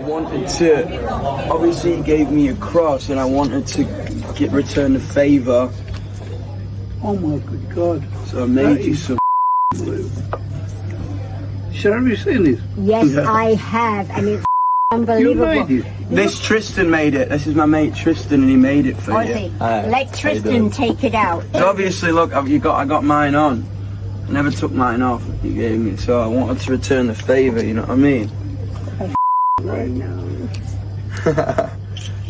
wanted to, obviously he gave me a cross and I wanted to return the favour. Oh my good God. So I made you some blue. Sharon, have you seen this? Yes, yeah. I have, and it's unbelievable. You made it? This Tristan made it. This is my mate Tristan, and he made it for Ozzy, you. let Tristan take it out. So obviously, look, I got mine on. I never took mine off. You gave me, so I wanted to return the favour. You know what I mean? Right now.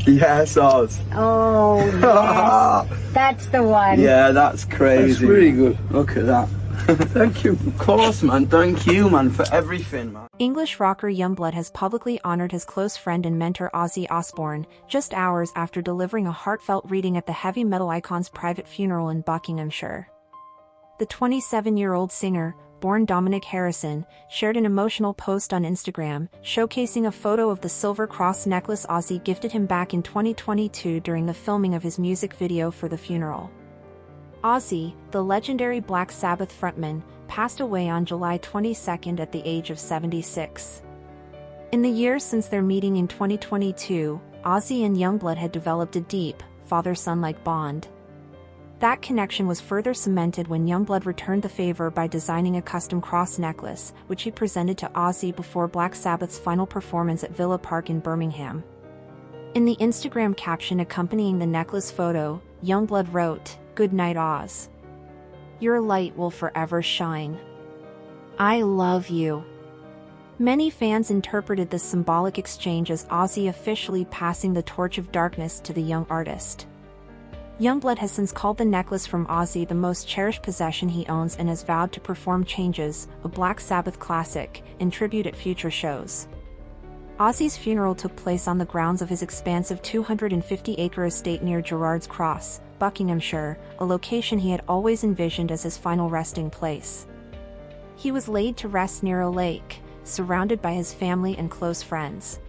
Yes, Oz. Oh, yes. That's the one. Yeah, that's crazy. That's really good. Look at that. Thank you. Of course, man. Thank you, man, for everything, man. English rocker Yungblud has publicly honored his close friend and mentor Ozzy Osbourne, just hours after delivering a heartfelt reading at the heavy metal icon's private funeral in Buckinghamshire. The 27-year-old singer, born Dominic Harrison, shared an emotional post on Instagram, showcasing a photo of the silver cross necklace Ozzy gifted him back in 2022 during the filming of his music video for the funeral. Ozzy, the legendary Black Sabbath frontman, passed away on July 22 at the age of 76. In the years since their meeting in 2022, Ozzy and Yungblud had developed a deep, father-son-like bond. That connection was further cemented when Yungblud returned the favor by designing a custom cross necklace, which he presented to Ozzy before Black Sabbath's final performance at Villa Park in Birmingham. In the Instagram caption accompanying the necklace photo, Yungblud wrote, "Good night, Oz. Your light will forever shine. I love you." Many fans interpreted this symbolic exchange as Ozzy officially passing the torch of darkness to the young artist. Yungblud has since called the necklace from Ozzy the most cherished possession he owns and has vowed to perform Changes, a Black Sabbath classic, in tribute at future shows. Ozzy's funeral took place on the grounds of his expansive 250-acre estate near Gerrards Cross, Buckinghamshire, a location he had always envisioned as his final resting place. He was laid to rest near a lake, surrounded by his family and close friends.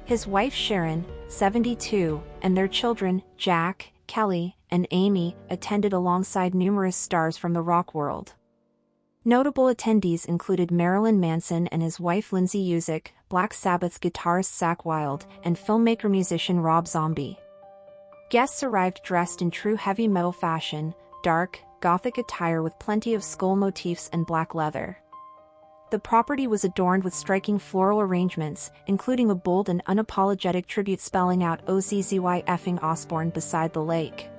His wife Sharon, 72, and their children, Jack, Kelly, and Amy, attended alongside numerous stars from the rock world. Notable attendees included Marilyn Manson and his wife Lindsay Usick, Black Sabbath's guitarist Zakk Wylde, and filmmaker-musician Rob Zombie. Guests arrived dressed in true heavy metal fashion, dark, gothic attire with plenty of skull motifs and black leather. The property was adorned with striking floral arrangements, including a bold and unapologetic tribute spelling out Ozzy Osbourne beside the lake.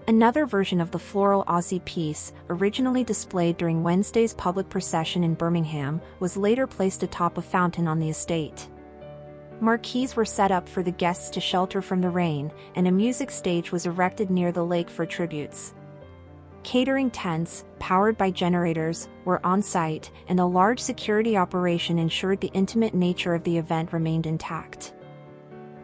Another version of the floral Ozzy piece, originally displayed during Wednesday's public procession in Birmingham, was later placed atop a fountain on the estate. Marquees were set up for the guests to shelter from the rain, and a music stage was erected near the lake for tributes. Catering tents, powered by generators, were on site, and a large security operation ensured the intimate nature of the event remained intact.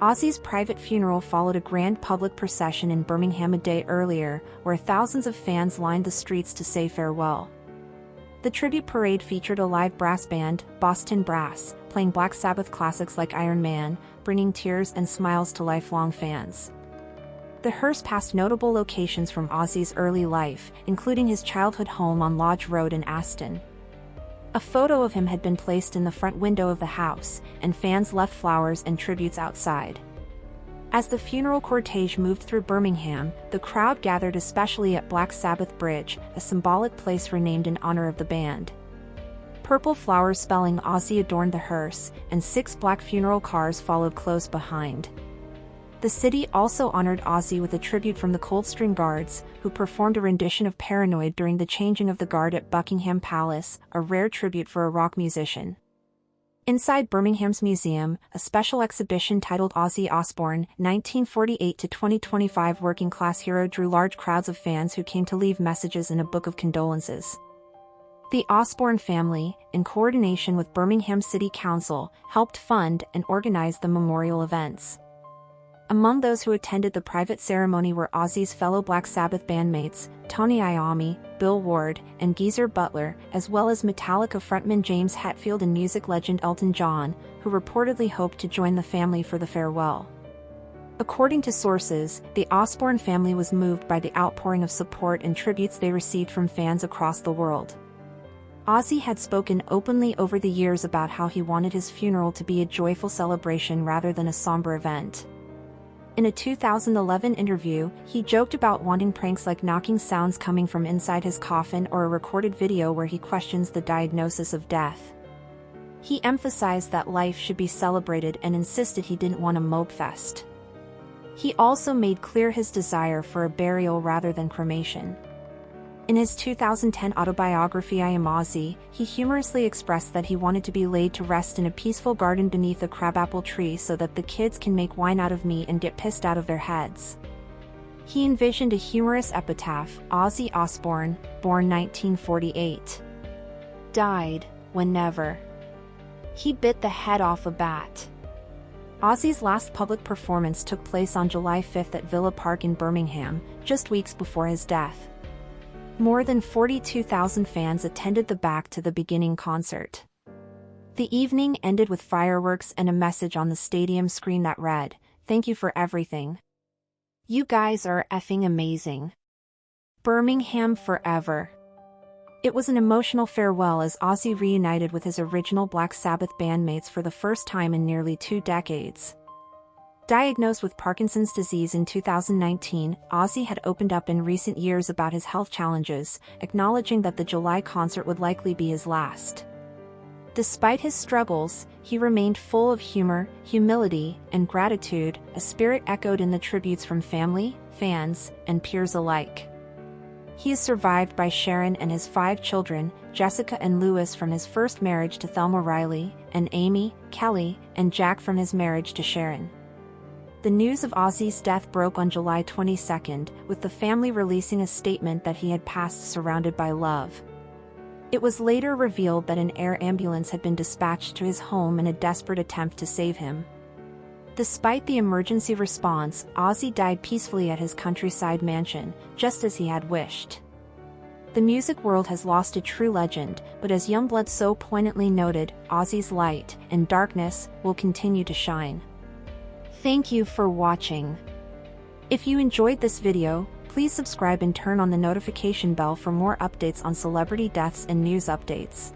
Ozzy's private funeral followed a grand public procession in Birmingham a day earlier, where thousands of fans lined the streets to say farewell. The tribute parade featured a live brass band, Boston Brass, playing Black Sabbath classics like Iron Man, bringing tears and smiles to lifelong fans. The hearse passed notable locations from Ozzy's early life, including his childhood home on Lodge Road in Aston. A photo of him had been placed in the front window of the house, and fans left flowers and tributes outside. As the funeral cortege moved through Birmingham, the crowd gathered especially at Black Sabbath Bridge, a symbolic place renamed in honor of the band. Purple flowers spelling Ozzy adorned the hearse, and 6 black funeral cars followed close behind. The city also honored Ozzy with a tribute from the Coldstream Guards, who performed a rendition of Paranoid during the changing of the guard at Buckingham Palace, a rare tribute for a rock musician. Inside Birmingham's museum, a special exhibition titled Ozzy Osbourne, 1948 to 2025 Working Class Hero drew large crowds of fans who came to leave messages in a book of condolences. The Osbourne family, in coordination with Birmingham City Council, helped fund and organize the memorial events. Among those who attended the private ceremony were Ozzy's fellow Black Sabbath bandmates, Tony Iommi, Bill Ward, and Geezer Butler, as well as Metallica frontman James Hetfield and music legend Elton John, who reportedly hoped to join the family for the farewell. According to sources, the Osbourne family was moved by the outpouring of support and tributes they received from fans across the world. Ozzy had spoken openly over the years about how he wanted his funeral to be a joyful celebration rather than a somber event. In a 2011 interview, he joked about wanting pranks like knocking sounds coming from inside his coffin or a recorded video where he questions the diagnosis of death. He emphasized that life should be celebrated and insisted he didn't want a mope fest. He also made clear his desire for a burial rather than cremation. In his 2010 autobiography I Am Ozzy, he humorously expressed that he wanted to be laid to rest in a peaceful garden beneath a crabapple tree so that the kids can make wine out of me and get pissed out of their heads. He envisioned a humorous epitaph: Ozzy Osbourne, born 1948. Died, whenever. He bit the head off a bat. Ozzy's last public performance took place on July 5 at Villa Park in Birmingham, just weeks before his death. More than 42,000 fans attended the Back to the Beginning concert. The evening ended with fireworks and a message on the stadium screen that read, "Thank you for everything. You guys are effing amazing. Birmingham forever." It was an emotional farewell as Ozzy reunited with his original Black Sabbath bandmates for the first time in nearly 2 decades. Diagnosed with Parkinson's disease in 2019, Ozzy had opened up in recent years about his health challenges, acknowledging that the July concert would likely be his last. Despite his struggles, he remained full of humor, humility, and gratitude, a spirit echoed in the tributes from family, fans, and peers alike. He is survived by Sharon and his 5 children, Jessica and Lewis from his first marriage to Thelma Riley, and Amy, Kelly, and Jack from his marriage to Sharon. The news of Ozzy's death broke on July 22, with the family releasing a statement that he had passed surrounded by love. It was later revealed that an air ambulance had been dispatched to his home in a desperate attempt to save him. Despite the emergency response, Ozzy died peacefully at his countryside mansion, just as he had wished. The music world has lost a true legend, but as Yungblud so poignantly noted, Ozzy's light and darkness will continue to shine. Thank you for watching. If you enjoyed this video, please subscribe and turn on the notification bell for more updates on celebrity deaths and news updates.